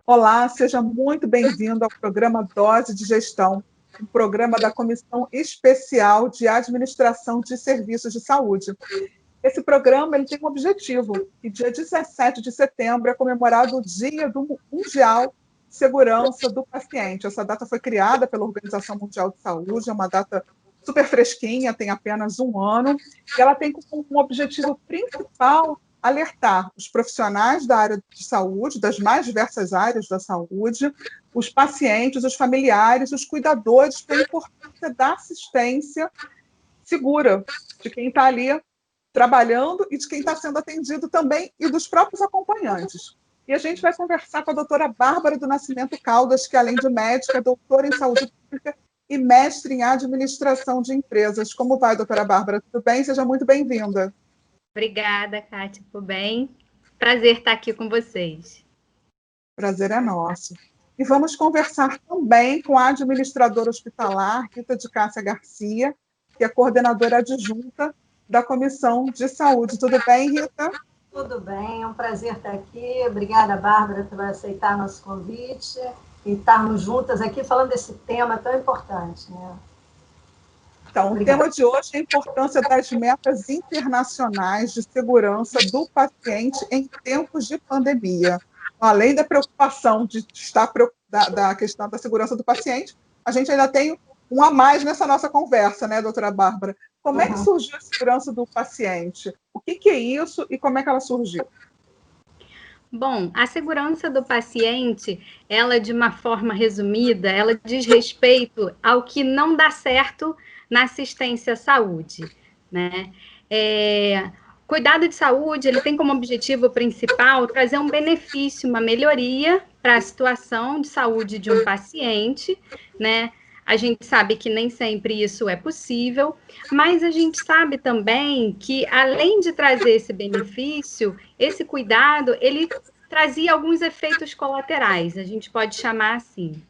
Olá, seja muito bem-vindo ao programa Dose de Gestão, um programa da Comissão Especial de Administração de Serviços de Saúde. Esse programa ele tem um objetivo, e dia 17 de setembro é comemorado o Dia do Mundial de Segurança do Paciente. Essa data foi criada pela Organização Mundial de Saúde, é uma data super fresquinha, tem apenas um ano, e ela tem como objetivo principal alertar os profissionais da área de saúde, das mais diversas áreas da saúde, os pacientes, os familiares, os cuidadores, para a importância da assistência segura de quem está ali trabalhando e de quem está sendo atendido também e dos próprios acompanhantes. E a gente vai conversar com a doutora Bárbara do Nascimento Caldas, que além de médica, é doutora em saúde pública e mestre em administração de empresas. Como vai, doutora Bárbara? Tudo bem? Seja muito bem-vinda. Obrigada, Kátia, tudo bem? Prazer estar aqui com vocês. Prazer é nosso. E vamos conversar também com a administradora hospitalar, Rita de Cássia Garcia, que é coordenadora adjunta da Comissão de Saúde. Tudo bem, Rita? Tudo bem, é um prazer estar aqui. Obrigada, Bárbara, por aceitar nosso convite e estarmos juntas aqui falando desse tema tão importante, né? Então, o tema de hoje é a importância das metas internacionais de segurança do paciente em tempos de pandemia. Além da preocupação de estar da questão da segurança do paciente, a gente ainda tem um a mais nessa nossa conversa, né, doutora Bárbara? Como é que surgiu a segurança do paciente? O que é isso e como é que ela surgiu? Bom, a segurança do paciente, ela, de uma forma resumida, ela diz respeito ao que não dá certo na assistência à saúde, né? Cuidado de saúde, ele tem como objetivo principal trazer um benefício, uma melhoria para a situação de saúde de um paciente, né? A gente sabe que nem sempre isso é possível, mas a gente sabe também que, além de trazer esse benefício, esse cuidado, ele trazia alguns efeitos colaterais, a gente pode chamar assim.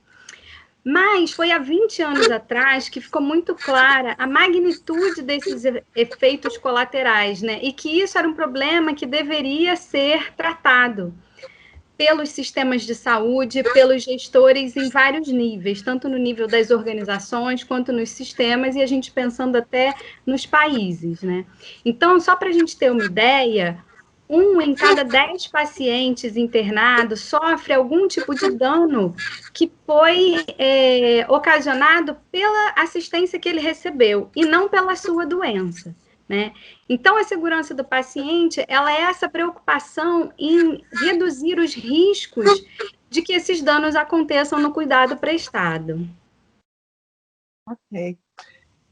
Mas foi há 20 anos atrás que ficou muito clara a magnitude desses efeitos colaterais, né? E que isso era um problema que deveria ser tratado pelos sistemas de saúde, pelos gestores em vários níveis, tanto no nível das organizações quanto nos sistemas, e a gente pensando até nos países, né? Então, só para a gente ter uma ideia, 1 em cada 10 pacientes internados sofre algum tipo de dano que foi ocasionado pela assistência que ele recebeu, e não pela sua doença, né? Então, a segurança do paciente, ela é essa preocupação em reduzir os riscos de que esses danos aconteçam no cuidado prestado. Ok.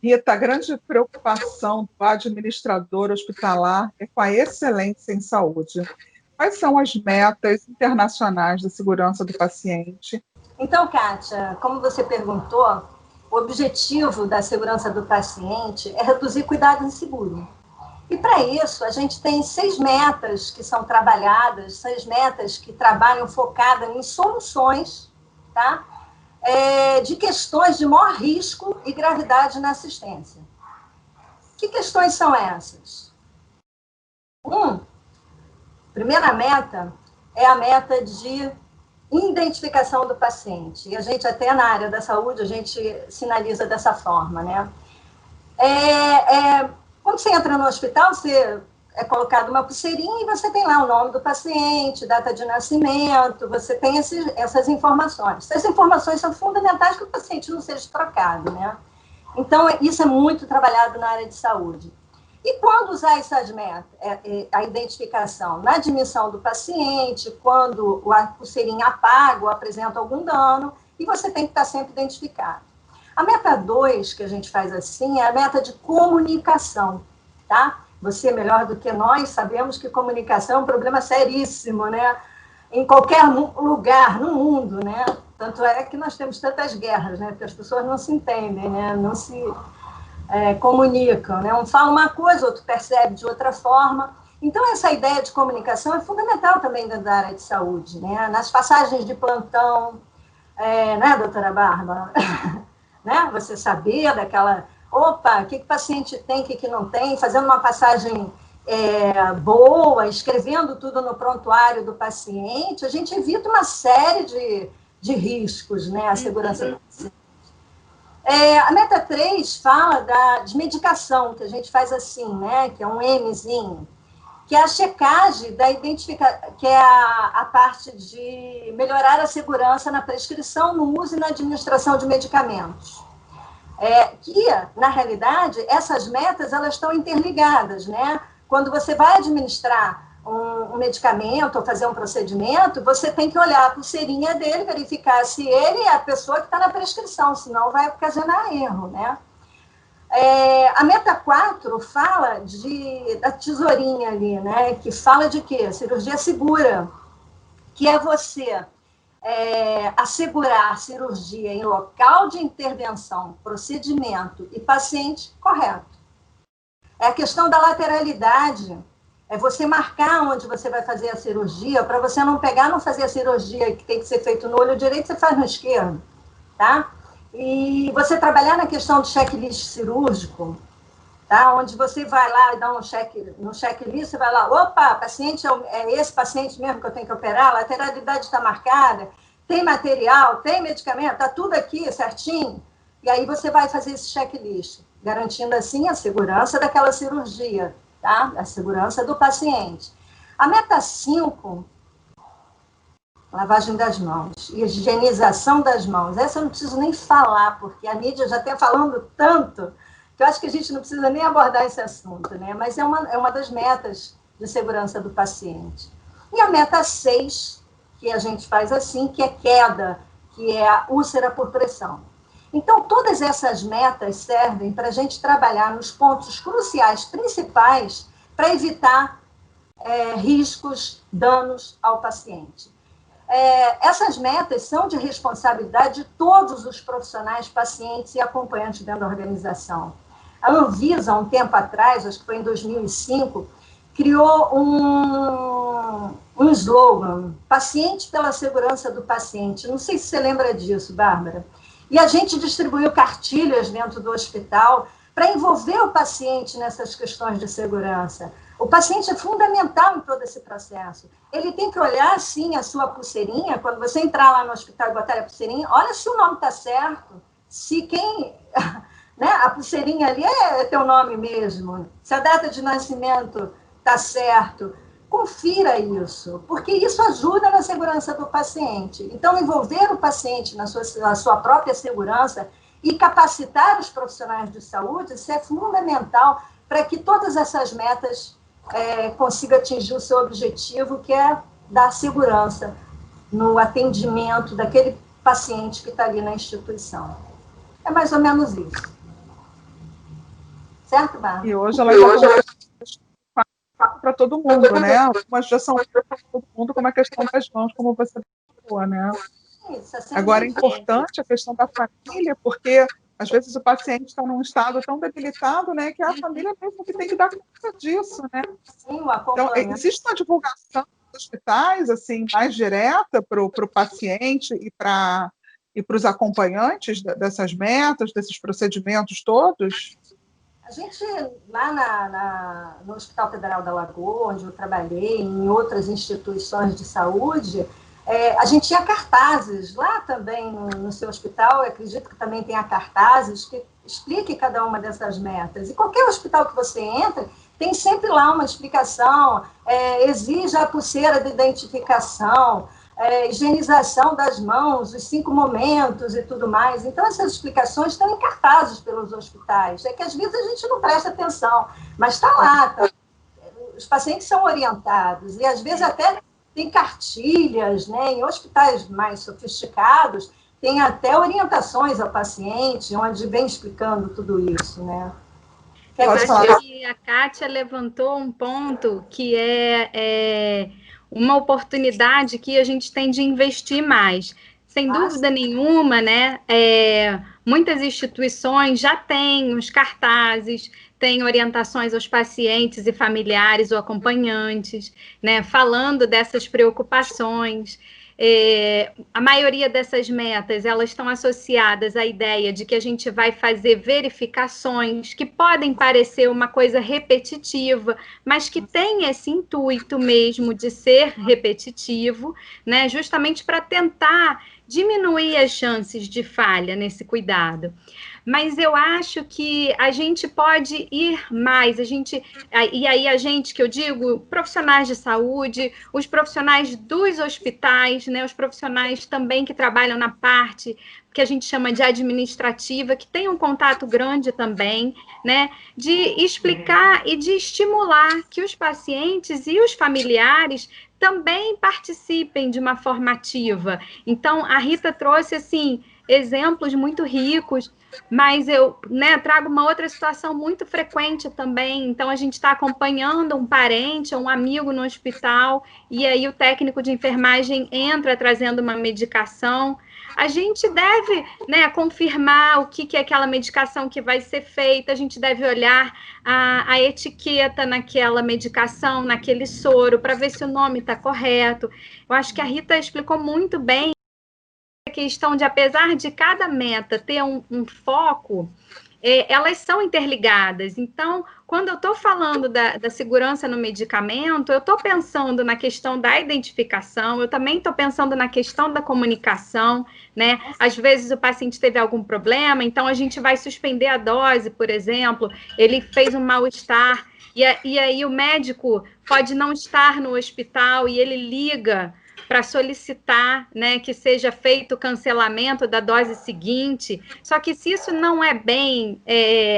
Rita, a grande preocupação do administrador hospitalar é com a excelência em saúde. Quais são as metas internacionais da segurança do paciente? Então, Kátia, como você perguntou, o objetivo da segurança do paciente é reduzir cuidado inseguro. E, para isso, a gente tem 6 metas que são trabalhadas, 6 metas que trabalham focadas em soluções, tá? De questões de maior risco e gravidade na assistência. Que questões são essas? Primeira meta é a meta de identificação do paciente. E a gente, até na área da saúde, a gente sinaliza dessa forma, né? Quando você entra no hospital, você é colocado uma pulseirinha e você tem lá o nome do paciente, data de nascimento, você tem essas informações. Essas informações são fundamentais para que o paciente não seja trocado, né? Então, isso é muito trabalhado na área de saúde. E quando usar essas metas, a identificação na admissão do paciente, quando a pulseirinha apaga ou apresenta algum dano, e você tem que estar sempre identificado. A meta 2, que a gente faz assim, é a meta de comunicação, tá? Você, melhor do que nós, sabemos que comunicação é um problema seríssimo, né? Em qualquer lugar no mundo, né? Tanto é que nós temos tantas guerras, né? Porque as pessoas não se entendem, né? Não se comunicam, né? Um fala uma coisa, outro percebe de outra forma. Então, essa ideia de comunicação é fundamental também dentro da área de saúde, né? Nas passagens de plantão, né, doutora Bárbara? Né? Você saber daquela... Opa, o que o paciente tem, o que não tem, fazendo uma passagem boa, escrevendo tudo no prontuário do paciente, a gente evita uma série de riscos, né, à segurança do paciente. A meta 3 fala de medicação, que a gente faz assim, né, que é um Mzinho, que é a checagem da identificação, que é a parte de melhorar a segurança na prescrição, no uso e na administração de medicamentos. Que, na realidade, essas metas, elas estão interligadas, né? Quando você vai administrar um medicamento ou fazer um procedimento, você tem que olhar a pulseirinha dele, verificar se ele é a pessoa que está na prescrição, senão vai ocasionar erro, né? A meta 4 fala da tesourinha ali, né? Que fala de quê? Cirurgia segura, que é você assegurar cirurgia em local de intervenção, procedimento e paciente correto. É a questão da lateralidade, é você marcar onde você vai fazer a cirurgia, para você não fazer a cirurgia que tem que ser feito no olho direito, você faz no esquerdo, tá? E você trabalhar na questão do checklist cirúrgico, tá? Onde você vai lá e dá no checklist, você vai lá, opa, paciente é esse paciente mesmo que eu tenho que operar, a lateralidade está marcada, tem material, tem medicamento, está tudo aqui certinho, e aí você vai fazer esse checklist, garantindo assim a segurança daquela cirurgia, tá? A segurança do paciente. A meta 5, lavagem das mãos e higienização das mãos. Essa eu não preciso nem falar, porque a mídia já está falando tanto que eu acho que a gente não precisa nem abordar esse assunto, né? Mas é uma das metas de segurança do paciente. E a meta 6, que a gente faz assim, que é queda, que é a úlcera por pressão. Então, todas essas metas servem para a gente trabalhar nos pontos cruciais, principais, para evitar riscos, danos ao paciente. Essas metas são de responsabilidade de todos os profissionais, pacientes e acompanhantes dentro da organização. A Anvisa, há um tempo atrás, acho que foi em 2005, criou um slogan, paciente pela segurança do paciente. Não sei se você lembra disso, Bárbara. E a gente distribuiu cartilhas dentro do hospital para envolver o paciente nessas questões de segurança. O paciente é fundamental em todo esse processo. Ele tem que olhar, sim, a sua pulseirinha, quando você entrar lá no hospital e botar a pulseirinha, olha se o nome está certo, se quem... Né, a pulseirinha ali é teu nome mesmo, se a data de nascimento está certo, confira isso, porque isso ajuda na segurança do paciente. Então, envolver o paciente na sua própria segurança e capacitar os profissionais de saúde, isso é fundamental para que todas essas metas consigam atingir o seu objetivo, que é dar segurança no atendimento daquele paciente que está ali na instituição. É mais ou menos isso. Certo, Bárbara? E hoje ela já para todo mundo, né? Algumas já são para todo mundo, como a questão das mãos, como você falou, né? Agora, é importante a questão da família, porque às vezes o paciente está num estado tão debilitado, né, que é a família mesmo que tem que dar conta disso, né? Sim, então, existe uma divulgação dos hospitais, assim, mais direta para o paciente e para os acompanhantes dessas metas, desses procedimentos todos? A gente, lá no Hospital Federal da Lagoa, onde eu trabalhei, em outras instituições de saúde, a gente tinha cartazes. Lá também, no seu hospital, eu acredito que também tenha cartazes que explique cada uma dessas metas. E qualquer hospital que você entra, tem sempre lá uma explicação, exija a pulseira de identificação, higienização das mãos, os 5 momentos e tudo mais. Então, essas explicações estão em cartazes pelos hospitais. É que, às vezes, a gente não presta atenção, mas está lá. Tá? Os pacientes são orientados e, às vezes, até tem cartilhas, né? Em hospitais mais sofisticados, tem até orientações ao paciente, onde vem explicando tudo isso, né? Eu acho que a Kátia levantou um ponto que é uma oportunidade que a gente tem de investir mais. Sem dúvida nenhuma, né? Muitas instituições já têm os cartazes, têm orientações aos pacientes e familiares ou acompanhantes, né? Falando dessas preocupações. a maioria dessas metas, elas estão associadas à ideia de que a gente vai fazer verificações que podem parecer uma coisa repetitiva, mas que tem esse intuito mesmo de ser repetitivo, né? Justamente para tentar diminuir as chances de falha nesse cuidado. Mas eu acho que a gente pode ir mais, e aí a gente, que eu digo, profissionais de saúde, os profissionais dos hospitais, né, os profissionais também que trabalham na parte que a gente chama de administrativa, que tem um contato grande também, né, de explicar e de estimular que os pacientes e os familiares também participem de uma forma ativa. Então, a Rita trouxe, assim, exemplos muito ricos, mas eu, né, trago uma outra situação muito frequente também. Então, a gente está acompanhando um parente, um amigo no hospital, e aí o técnico de enfermagem entra trazendo uma medicação. A gente deve, né, confirmar o que é aquela medicação que vai ser feita, a gente deve olhar a etiqueta naquela medicação, naquele soro, para ver se o nome está correto. Eu acho que a Rita explicou muito bem a questão de, apesar de cada meta ter um foco, elas são interligadas. Então, quando eu estou falando da segurança no medicamento, eu estou pensando na questão da identificação, eu também estou pensando na questão da comunicação, né? Às vezes o paciente teve algum problema, então a gente vai suspender a dose, por exemplo, ele fez um mal-estar, e aí o médico pode não estar no hospital e ele liga para solicitar, né, que seja feito o cancelamento da dose seguinte. Só que se isso não é bem,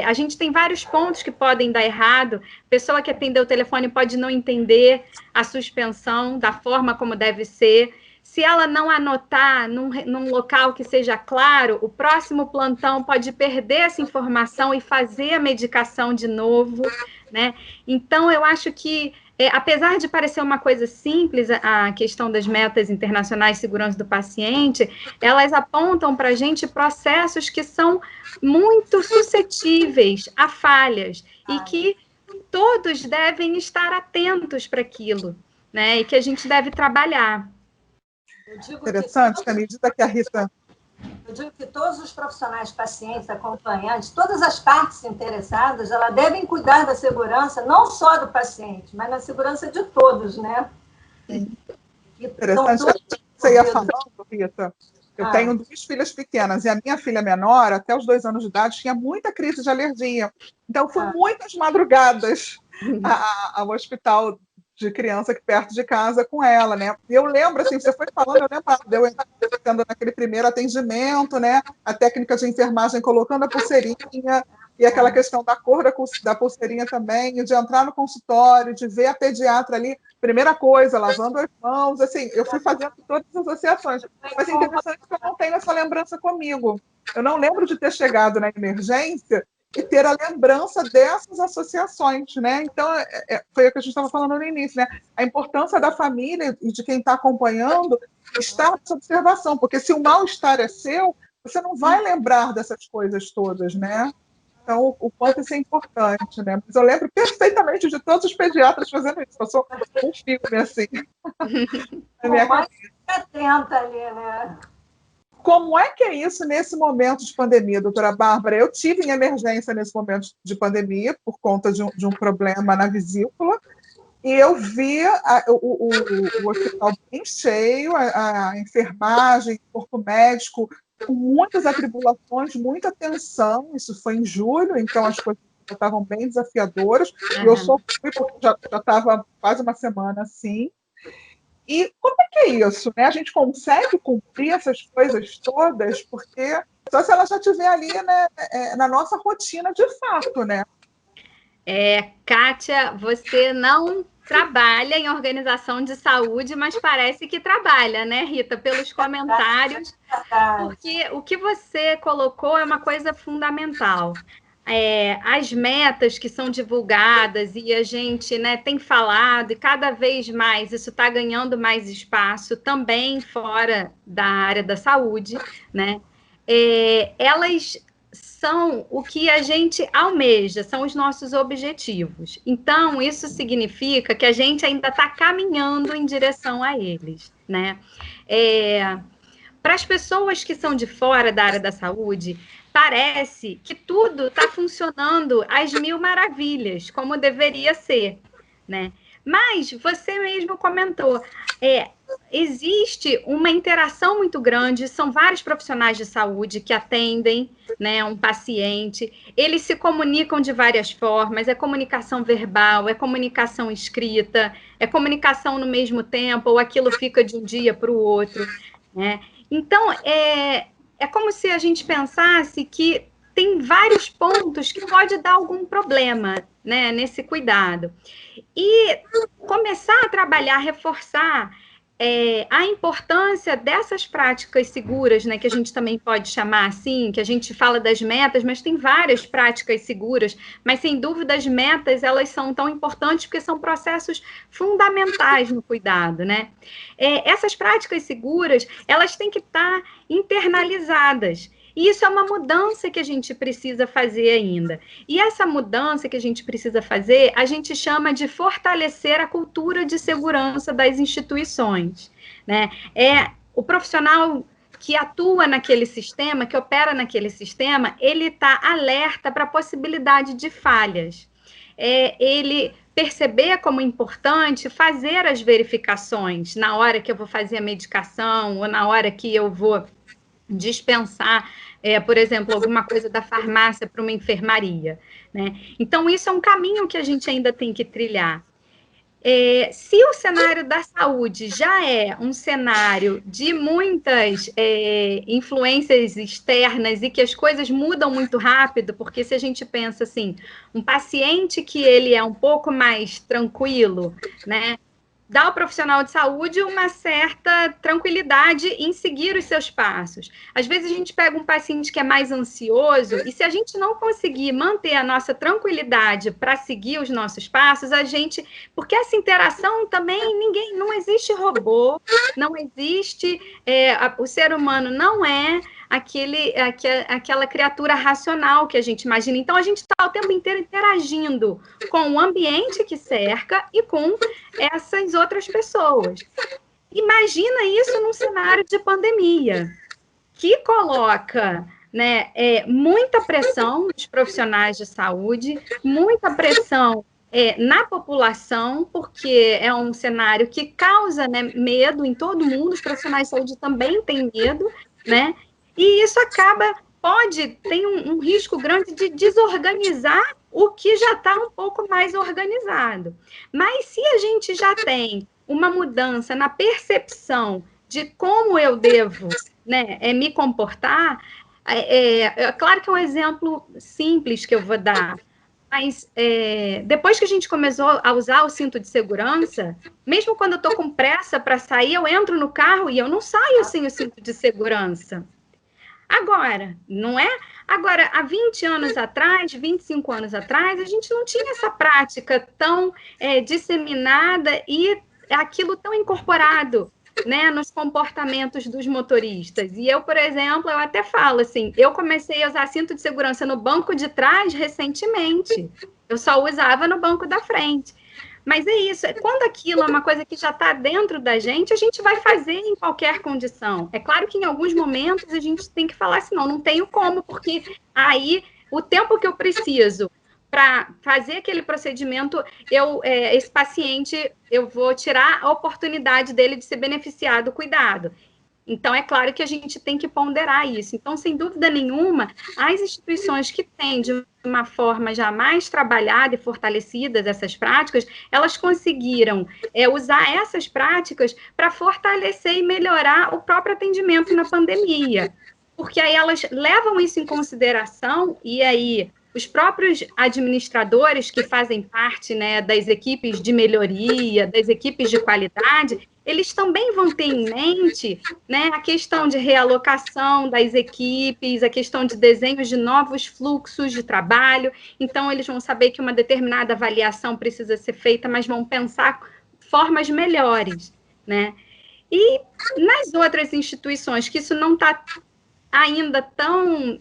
a gente tem vários pontos que podem dar errado. A pessoa que atendeu o telefone pode não entender a suspensão da forma como deve ser. Se ela não anotar num local que seja claro, o próximo plantão pode perder essa informação e fazer a medicação de novo, né? Então, eu acho que apesar de parecer uma coisa simples, a questão das metas internacionais de segurança do paciente, elas apontam para a gente processos que são muito suscetíveis a falhas e que todos devem estar atentos para aquilo, né? E que a gente deve trabalhar. Interessante, que à medida que a Rita... Eu digo que todos os profissionais, pacientes, acompanhantes, todas as partes interessadas, elas devem cuidar da segurança, não só do paciente, mas da segurança de todos, né? Interessante que você ia falando, Rita. Eu tenho 2 filhas pequenas, e a minha filha menor, até os 2 anos de idade, tinha muita crise de alergia. Então, fui muitas madrugadas ao hospital de criança aqui perto de casa com ela, né? E eu lembro, assim, você foi falando, eu lembro de eu entrando naquele primeiro atendimento, né? A técnica de enfermagem colocando a pulseirinha, e aquela questão da cor da pulseirinha também, e de entrar no consultório, de ver a pediatra ali, primeira coisa, lavando as mãos, assim, eu fui fazendo todas as associações. Mas é interessante que eu não tenho essa lembrança comigo. Eu não lembro de ter chegado na emergência e ter a lembrança dessas associações, né? Então, foi o que a gente estava falando no início, né? A importância da família e de quem está acompanhando estar nessa observação, porque se o mal-estar é seu, você não vai lembrar dessas coisas todas, né? Então, o quanto isso é importante, né? Mas eu lembro perfeitamente de todos os pediatras fazendo isso. Passou um filme, assim, na minha cabeça. Atenta ali, né? Como é que é isso nesse momento de pandemia, doutora Bárbara? Eu tive em emergência nesse momento de pandemia, por conta de um problema na vesícula, e eu vi o hospital bem cheio, a enfermagem, o corpo médico, com muitas atribulações, muita tensão. Isso foi em julho, então as coisas já estavam bem desafiadoras, e eu sofri porque já estava quase uma semana assim. E como é que é isso, né? A gente consegue cumprir essas coisas todas, porque só se ela já estiver ali, né, na nossa rotina de fato, né? Kátia, você não trabalha em organização de saúde, mas parece que trabalha, né, Rita? Pelos comentários, porque o que você colocou é uma coisa fundamental. As metas que são divulgadas e a gente, né, tem falado, e cada vez mais isso está ganhando mais espaço também fora da área da saúde, né? Elas são o que a gente almeja, são os nossos objetivos. Então, isso significa que a gente ainda está caminhando em direção a eles, né? Para as pessoas que são de fora da área da saúde, parece que tudo está funcionando às mil maravilhas, como deveria ser, né? Mas você mesmo comentou, existe uma interação muito grande, são vários profissionais de saúde que atendem, né, um paciente, eles se comunicam de várias formas, é comunicação verbal, é comunicação escrita, é comunicação no mesmo tempo, ou aquilo fica de um dia para o outro, né? Então, é como se a gente pensasse que tem vários pontos que pode dar algum problema, né, nesse cuidado. E começar a trabalhar, reforçar a importância dessas práticas seguras, né, que a gente também pode chamar assim, que a gente fala das metas, mas tem várias práticas seguras, mas sem dúvida as metas, elas são tão importantes porque são processos fundamentais no cuidado, né? Essas práticas seguras, elas têm que estar internalizadas. E isso é uma mudança que a gente precisa fazer ainda. E essa mudança que a gente precisa fazer, a gente chama de fortalecer a cultura de segurança das instituições, né? O profissional que atua naquele sistema, que opera naquele sistema, ele está alerta para a possibilidade de falhas. Ele perceber como é importante fazer as verificações na hora que eu vou fazer a medicação ou na hora que eu vou dispensar, por exemplo, alguma coisa da farmácia para uma enfermaria, né? Então, isso é um caminho que a gente ainda tem que trilhar. Se o cenário da saúde já é um cenário de muitas influências externas e que as coisas mudam muito rápido, porque se a gente pensa assim, um paciente que ele é um pouco mais tranquilo, né? Dá ao profissional de saúde uma certa tranquilidade em seguir os seus passos. Às vezes a gente pega um paciente que é mais ansioso e se a gente não conseguir manter a nossa tranquilidade para seguir os nossos passos, porque essa interação também não existe robô, não existe, o ser humano não é aquela criatura racional que a gente imagina. Então, a gente está o tempo inteiro interagindo com o ambiente que cerca e com essas outras pessoas. Imagina isso num cenário de pandemia, que coloca, né, muita pressão nos profissionais de saúde, muita pressão na população, porque é um cenário que causa, né, medo em todo mundo, os profissionais de saúde também têm medo, né? E isso tem um risco grande de desorganizar o que já está um pouco mais organizado. Mas se a gente já tem uma mudança na percepção de como eu devo, né, me comportar, claro que é um exemplo simples que eu vou dar, mas depois que a gente começou a usar o cinto de segurança, mesmo quando eu estou com pressa para sair, eu entro no carro e eu não saio sem o cinto de segurança. Agora, não é? Agora, há 20 anos atrás, 25 anos atrás, a gente não tinha essa prática tão disseminada e aquilo tão incorporado, né, nos comportamentos dos motoristas. E eu, por exemplo, eu até falo assim, eu comecei a usar cinto de segurança no banco de trás recentemente. Eu só usava no banco da frente. Mas é isso, quando aquilo é uma coisa que já está dentro da gente, a gente vai fazer em qualquer condição. É claro que em alguns momentos a gente tem que falar assim, não tenho como, porque aí o tempo que eu preciso para fazer aquele procedimento, esse paciente, eu vou tirar a oportunidade dele de se beneficiar do cuidado. Então, é claro que a gente tem que ponderar isso. Então, sem dúvida nenhuma, as instituições que têm de uma forma já mais trabalhada e fortalecidas essas práticas, elas conseguiram usar essas práticas para fortalecer e melhorar o próprio atendimento na pandemia. Porque aí elas levam isso em consideração e aí os próprios administradores que fazem parte, né, das equipes de melhoria, das equipes de qualidade, eles também vão ter em mente, né, a questão de realocação das equipes, a questão de desenhos de novos fluxos de trabalho. Então, eles vão saber que uma determinada avaliação precisa ser feita, mas vão pensar formas melhores, né? E nas outras instituições que isso não está ainda tão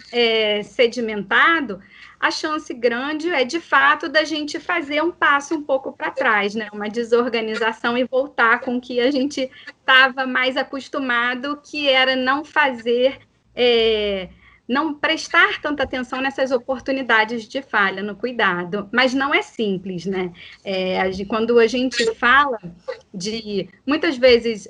sedimentado, a chance grande é, de fato, da gente fazer um passo um pouco para trás, né? Uma desorganização e voltar com o que a gente estava mais acostumado, que era não fazer, não prestar tanta atenção nessas oportunidades de falha no cuidado. Mas não é simples, né? Quando a gente fala de, muitas vezes,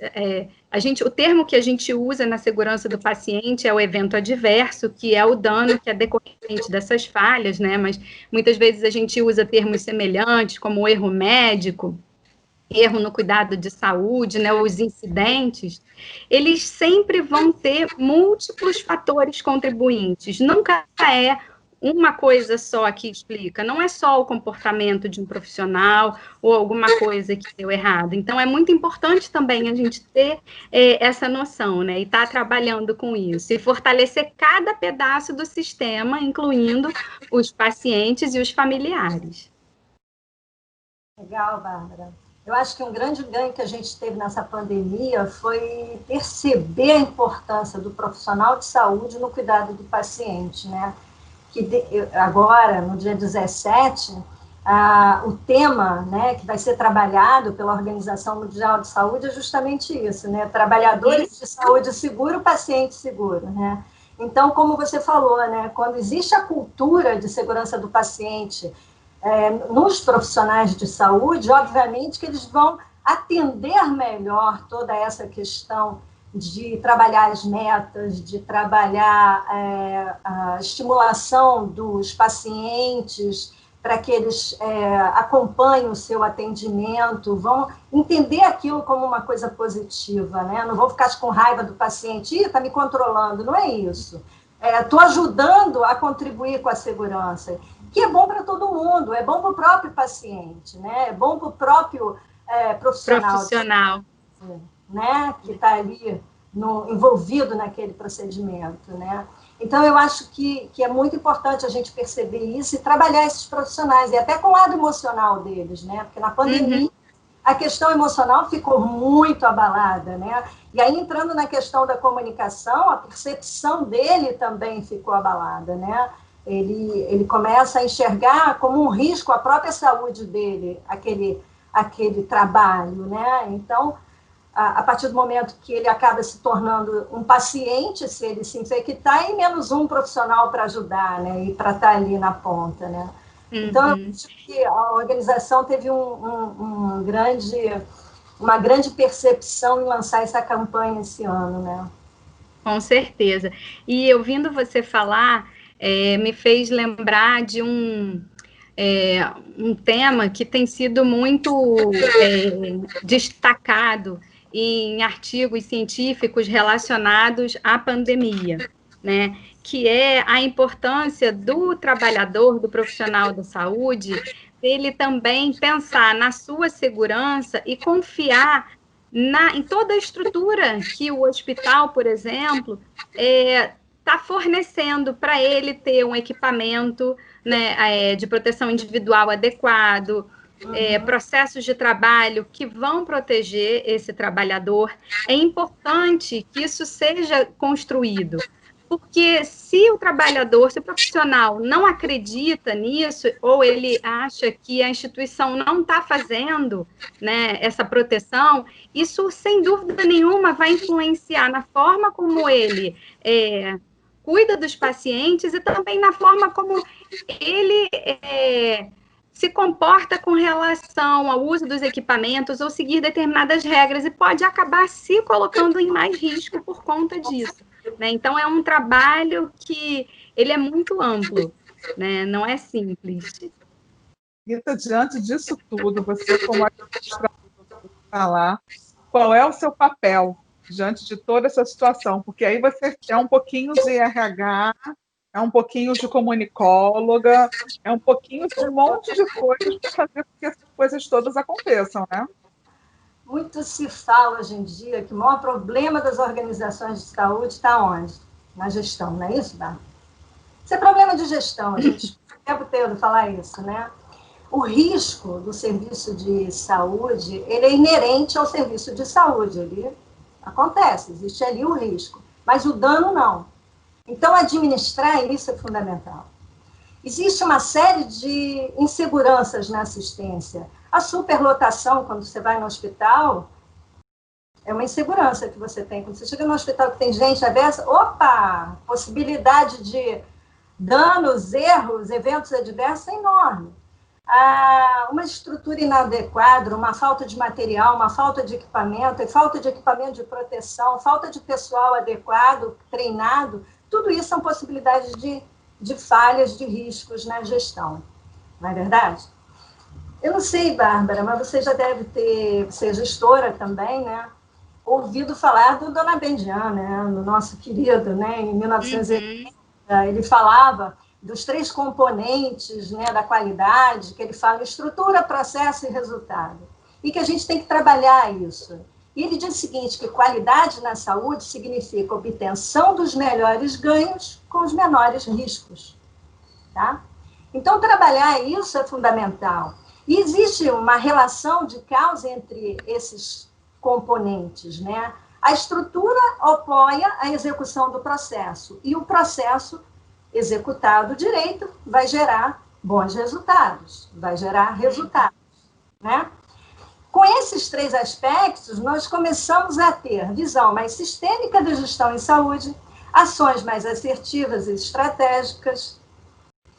o termo que a gente usa na segurança do paciente é o evento adverso, que é o dano que é decorrente dessas falhas, né? Mas muitas vezes a gente usa termos semelhantes, como o erro médico, erro no cuidado de saúde, né? Os incidentes, eles sempre vão ter múltiplos fatores contribuintes. Nunca é uma coisa só que explica, não é só o comportamento de um profissional ou alguma coisa que deu errado. Então, é muito importante também a gente ter essa noção, né? E estar trabalhando com isso, e fortalecer cada pedaço do sistema, incluindo os pacientes e os familiares. Legal, Bárbara. Eu acho que um grande ganho que a gente teve nessa pandemia foi perceber a importância do profissional de saúde no cuidado do paciente, né? Agora, no dia 17, o tema, né, que vai ser trabalhado pela Organização Mundial de Saúde é justamente isso, né? Trabalhadores de saúde seguro, paciente seguro, né? Então, como você falou, né, quando existe a cultura de segurança do paciente nos profissionais de saúde, obviamente que eles vão atender melhor toda essa questão de trabalhar as metas, de trabalhar a estimulação dos pacientes para que eles acompanhem o seu atendimento, vão entender aquilo como uma coisa positiva, né? Não vou ficar com raiva do paciente, está me controlando, não é isso. Estou ajudando a contribuir com a segurança, que é bom para todo mundo, é bom para o próprio paciente, né? É bom para o próprio profissional. Né, que está ali envolvido naquele procedimento, né? Então, eu acho que é muito importante a gente perceber isso e trabalhar esses profissionais, e até com o lado emocional deles, né? Porque na pandemia, a questão emocional ficou muito abalada, né? E aí, entrando na questão da comunicação, a percepção dele também ficou abalada, né? Ele começa a enxergar como um risco a própria saúde dele, aquele trabalho, né? Então, a partir do momento que ele acaba se tornando um paciente, se ele se infectar, e menos um profissional para ajudar, né, e para estar ali na ponta, né. Então, eu acho que a organização teve uma grande percepção em lançar essa campanha esse ano, né. Com certeza. E ouvindo você falar, me fez lembrar de um tema que tem sido muito destacado em artigos científicos relacionados à pandemia, né? Que é a importância do trabalhador, do profissional da saúde, dele também pensar na sua segurança e confiar em toda a estrutura que o hospital, por exemplo, está fornecendo para ele ter um equipamento, né, de proteção individual adequado, processos de trabalho que vão proteger esse trabalhador. É importante que isso seja construído, porque se o trabalhador, se o profissional não acredita nisso, ou ele acha que a instituição não está fazendo, né, essa proteção, isso, sem dúvida nenhuma, vai influenciar na forma como ele cuida dos pacientes e também na forma como ele se comporta com relação ao uso dos equipamentos ou seguir determinadas regras, e pode acabar se colocando em mais risco por conta disso, né? Então, é um trabalho que ele é muito amplo, né? Não é simples. Rita, diante disso tudo, você como administradora, falar qual é o seu papel diante de toda essa situação, porque aí você é um pouquinho de RH, é um pouquinho de comunicóloga, é um pouquinho de um monte de coisas para fazer com que essas coisas todas aconteçam, né? Muito se fala hoje em dia que o maior problema das organizações de saúde está onde? Na gestão, não é isso, Bárbara? Isso é problema de gestão, a gente o tempo todo falar isso, né? O risco do serviço de saúde, ele é inerente ao serviço de saúde, ele acontece, existe ali o risco, mas o dano não. Então, administrar isso é fundamental. Existe uma série de inseguranças na assistência. A superlotação, quando você vai no hospital, é uma insegurança que você tem. Quando você chega no hospital que tem gente adversa, opa, possibilidade de danos, erros, eventos adversos é enorme. Uma estrutura inadequada, uma falta de material, uma falta de equipamento, e falta de equipamento de proteção, falta de pessoal adequado, treinado, tudo isso são possibilidades de falhas, de riscos na gestão. Não é verdade? Eu não sei, Bárbara, mas você já deve ter, você é gestora também, né? Ouvido falar do Dona Bendian, né? No nosso querido, né? Em 1980, ele falava dos 3 componentes, né, da qualidade, que ele fala estrutura, processo e resultado. E que a gente tem que trabalhar isso. E ele diz o seguinte, que qualidade na saúde significa obtenção dos melhores ganhos com os menores riscos. Tá? Então, trabalhar isso é fundamental. E existe uma relação de causa entre esses componentes, né? A estrutura apoia a execução do processo, e o processo executado direito vai gerar bons resultados, vai gerar resultados, né? Com esses 3 aspectos, nós começamos a ter visão mais sistêmica da gestão em saúde, ações mais assertivas e estratégicas,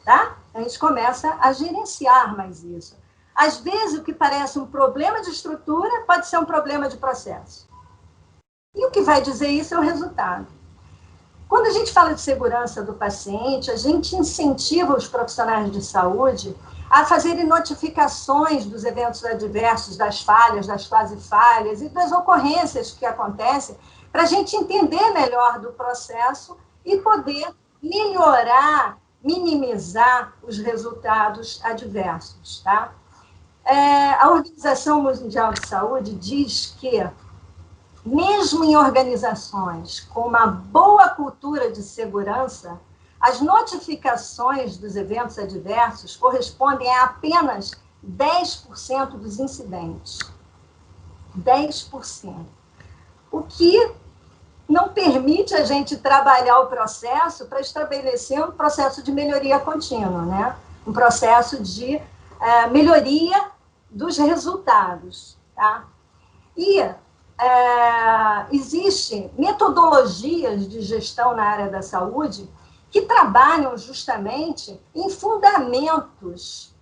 tá? A gente começa a gerenciar mais isso. Às vezes, o que parece um problema de estrutura pode ser um problema de processo. E o que vai dizer isso é o resultado. Quando a gente fala de segurança do paciente, a gente incentiva os profissionais de saúde a fazerem notificações dos eventos adversos, das falhas, das quase falhas e das ocorrências que acontecem, para a gente entender melhor do processo e poder melhorar, minimizar os resultados adversos, tá? A Organização Mundial de Saúde diz que, mesmo em organizações com uma boa cultura de segurança, as notificações dos eventos adversos correspondem a apenas 10% dos incidentes. 10%. O que não permite a gente trabalhar o processo para estabelecer um processo de melhoria contínua, né? Um processo de melhoria dos resultados, tá? E existem metodologias de gestão na área da saúde que trabalham justamente em fundamentos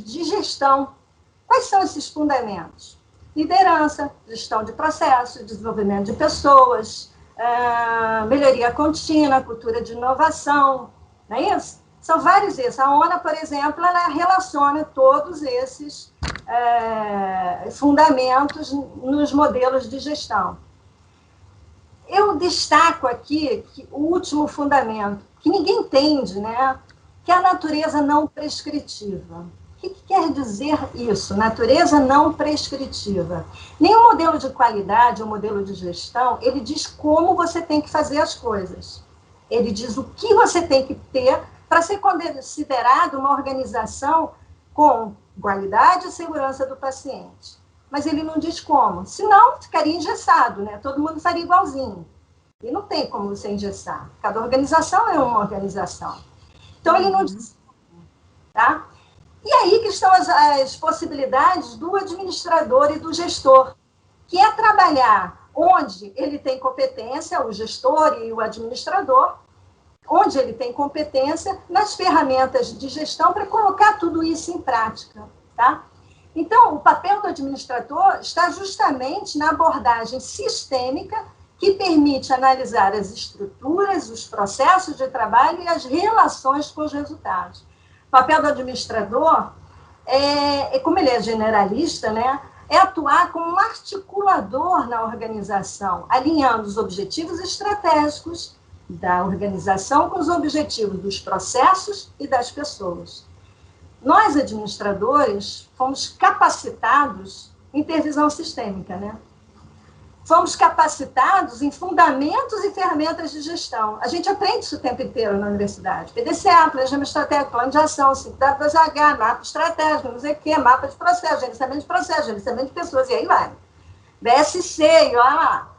de gestão. Quais são esses fundamentos? Liderança, gestão de processos, desenvolvimento de pessoas, melhoria contínua, cultura de inovação, não é isso? São vários esses. A ONU, por exemplo, ela relaciona todos esses fundamentos nos modelos de gestão. Eu destaco aqui o último fundamento, que ninguém entende, né? Que é a natureza não prescritiva. O que quer dizer isso? Natureza não prescritiva. Nenhum modelo de qualidade ou modelo de gestão, ele diz como você tem que fazer as coisas. Ele diz o que você tem que ter para ser considerado uma organização com qualidade e segurança do paciente. Mas ele não diz como. Senão, ficaria engessado, né? Todo mundo faria igualzinho. E não tem como você engessar. Cada organização é uma organização. Então, ele não diz como, tá? E aí que estão as possibilidades do administrador e do gestor, que é trabalhar onde ele tem competência, o gestor e o administrador, onde ele tem competência nas ferramentas de gestão para colocar tudo isso em prática, tá? Então, o papel do administrador está justamente na abordagem sistêmica que permite analisar as estruturas, os processos de trabalho e as relações com os resultados. O papel do administrador, como ele é generalista, né, é atuar como um articulador na organização, alinhando os objetivos estratégicos da organização com os objetivos dos processos e das pessoas. Nós, administradores, fomos capacitados em ter visão sistêmica, né? Fomos capacitados em fundamentos e ferramentas de gestão. A gente aprende isso o tempo inteiro na universidade. PDCA, Planejamento Estratégico, Plano de Ação, 5W2H, mapa estratégico, não sei o quê, mapa de processo, gerenciamento de pessoas, e aí vai. BSC, e lá.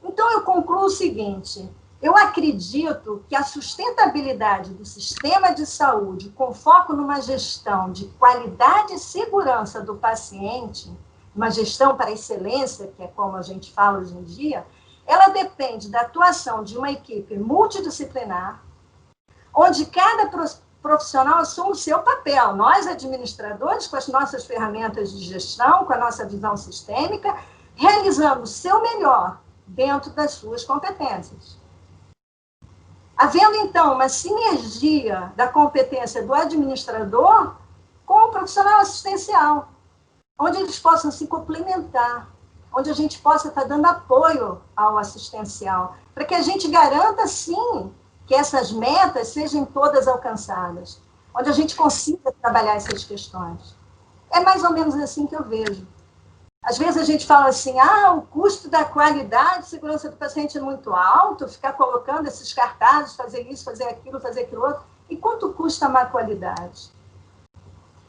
Então, eu concluo o seguinte, Eu acredito que a sustentabilidade do sistema de saúde, com foco numa gestão de qualidade e segurança do paciente, uma gestão para excelência, que é como a gente fala hoje em dia, ela depende da atuação de uma equipe multidisciplinar, onde cada profissional assume o seu papel. Nós, administradores, com as nossas ferramentas de gestão, com a nossa visão sistêmica, realizando o seu melhor dentro das suas competências. Havendo, então, uma sinergia da competência do administrador com o profissional assistencial, onde eles possam se complementar, onde a gente possa estar dando apoio ao assistencial, para que a gente garanta, sim, que essas metas sejam todas alcançadas, onde a gente consiga trabalhar essas questões. É mais ou menos assim que eu vejo. Às vezes a gente fala assim, o custo da qualidade e segurança do paciente é muito alto, ficar colocando esses cartazes, fazer isso, fazer aquilo outro. E quanto custa a má qualidade?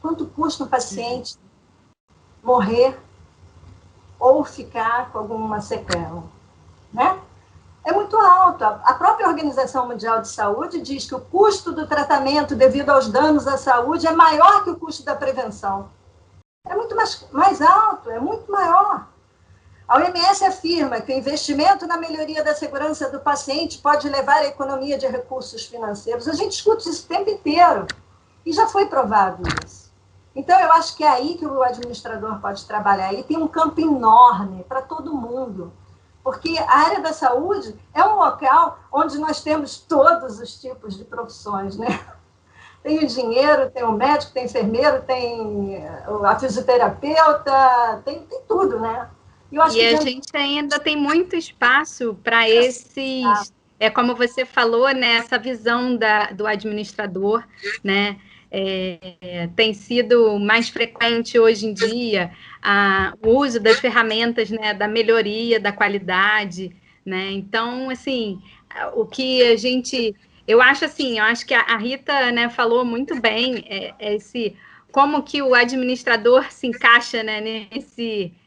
Quanto custa um paciente morrer ou ficar com alguma sequela? Né? É muito alto. A própria Organização Mundial de Saúde diz que o custo do tratamento devido aos danos à saúde é maior que o custo da prevenção. É muito mais alto, é muito maior. A OMS afirma que o investimento na melhoria da segurança do paciente pode levar à economia de recursos financeiros. A gente escuta isso o tempo inteiro e já foi provado isso. Então, eu acho que é aí que o administrador pode trabalhar. E tem um campo enorme para todo mundo, porque a área da saúde é um local onde nós temos todos os tipos de profissões, né? Tem o engenheiro, tem o médico, tem o enfermeiro, tem a fisioterapeuta, tem tudo, né? E a gente ainda tem muito espaço para esses, como você falou, né, essa visão do administrador, né? Tem sido mais frequente hoje em dia o uso das ferramentas, né, da melhoria da qualidade, né? Então, assim, o que a gente... Eu acho que a Rita, né, falou muito bem como que o administrador se encaixa, né,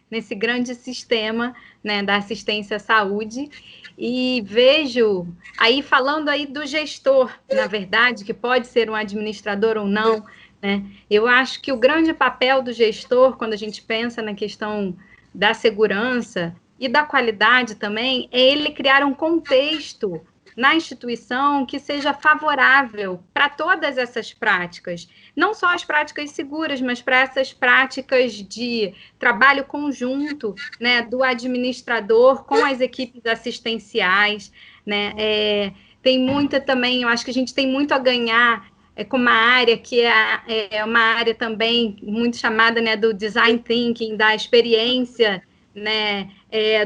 nesse grande sistema, né, da assistência à saúde. E vejo, aí falando aí do gestor, na verdade, que pode ser um administrador ou não, né, eu acho que o grande papel do gestor, quando a gente pensa na questão da segurança e da qualidade também, é ele criar um contexto na instituição que seja favorável para todas essas práticas, não só as práticas seguras, mas para essas práticas de trabalho conjunto, né, do administrador com as equipes assistenciais, né, tem muita também, eu acho que a gente tem muito a ganhar com uma área que é uma área também muito chamada, né, do design thinking, da experiência, né,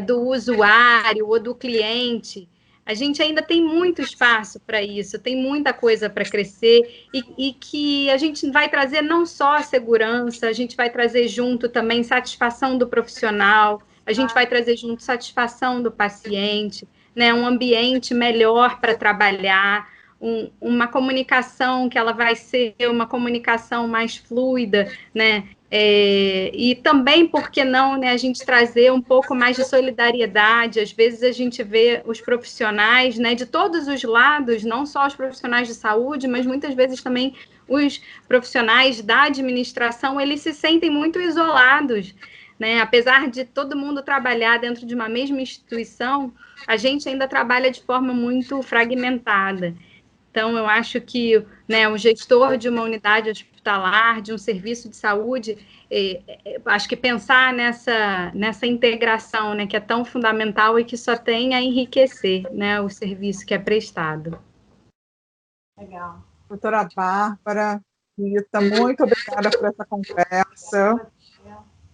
do usuário ou do cliente. A gente ainda tem muito espaço para isso, tem muita coisa para crescer e que a gente vai trazer não só a segurança, a gente vai trazer junto também satisfação do profissional, a gente vai trazer junto satisfação do paciente, né, um ambiente melhor para trabalhar, uma comunicação que ela vai ser uma comunicação mais fluida, né? E também, por que não, né, a gente trazer um pouco mais de solidariedade. Às vezes a gente vê os profissionais, né, de todos os lados, não só os profissionais de saúde, mas muitas vezes também os profissionais da administração, eles se sentem muito isolados, né? Apesar de todo mundo trabalhar dentro de uma mesma instituição, a gente ainda trabalha de forma muito fragmentada. Então, eu acho que, né, o gestor de uma unidade hospitalar, de um serviço de saúde, acho que pensar nessa integração, né, que é tão fundamental e que só tem a enriquecer, né, o serviço que é prestado. Legal. Doutora Bárbara, Rita, muito obrigada por essa conversa.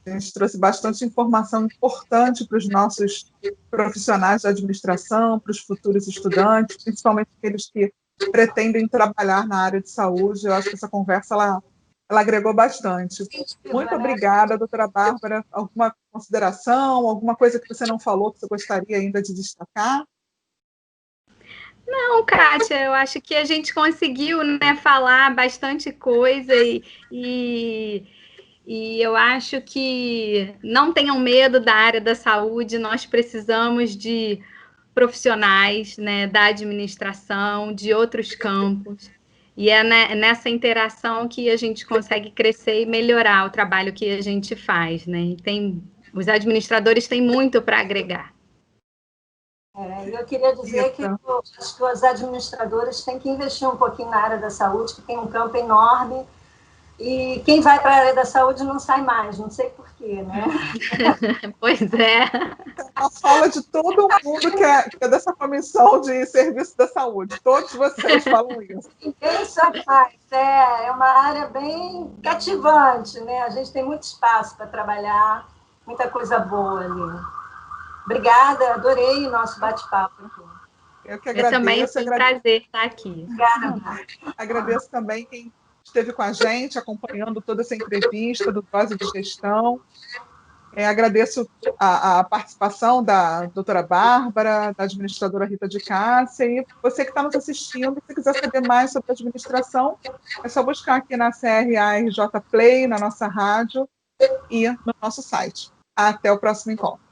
A gente trouxe bastante informação importante para os nossos profissionais da administração, para os futuros estudantes, principalmente aqueles que pretendem trabalhar na área de saúde. Eu acho que essa conversa ela agregou bastante. Muito obrigada, doutora Bárbara. Alguma consideração, alguma coisa que você não falou que você gostaria ainda de destacar? Não, Kátia, eu acho que a gente conseguiu, né, falar bastante coisa e eu acho que não tenham medo da área da saúde, nós precisamos de profissionais, né, da administração, de outros campos. E é nessa interação que a gente consegue crescer e melhorar o trabalho que a gente faz, né? Os administradores têm muito para agregar. Eu queria dizer que os administradores têm que investir um pouquinho na área da saúde, que tem um campo enorme, e quem vai para a área da saúde não sai mais, não sei porquê, né? Pois é. A fala de todo mundo que é dessa comissão de serviço da saúde. Todos vocês falam isso. Ninguém só faz. É uma área bem cativante, né? A gente tem muito espaço para trabalhar, muita coisa boa ali. Obrigada, adorei o nosso bate-papo. Eu que agradeço. Eu também, foi um prazer estar aqui. Obrigada. Agradeço também quem esteve com a gente, acompanhando toda essa entrevista do Dose de Gestão. Agradeço a participação da doutora Bárbara, da administradora Rita de Cássia, e você que está nos assistindo, se quiser saber mais sobre a administração, é só buscar aqui na CRA RJ Play, na nossa rádio e no nosso site. Até o próximo encontro.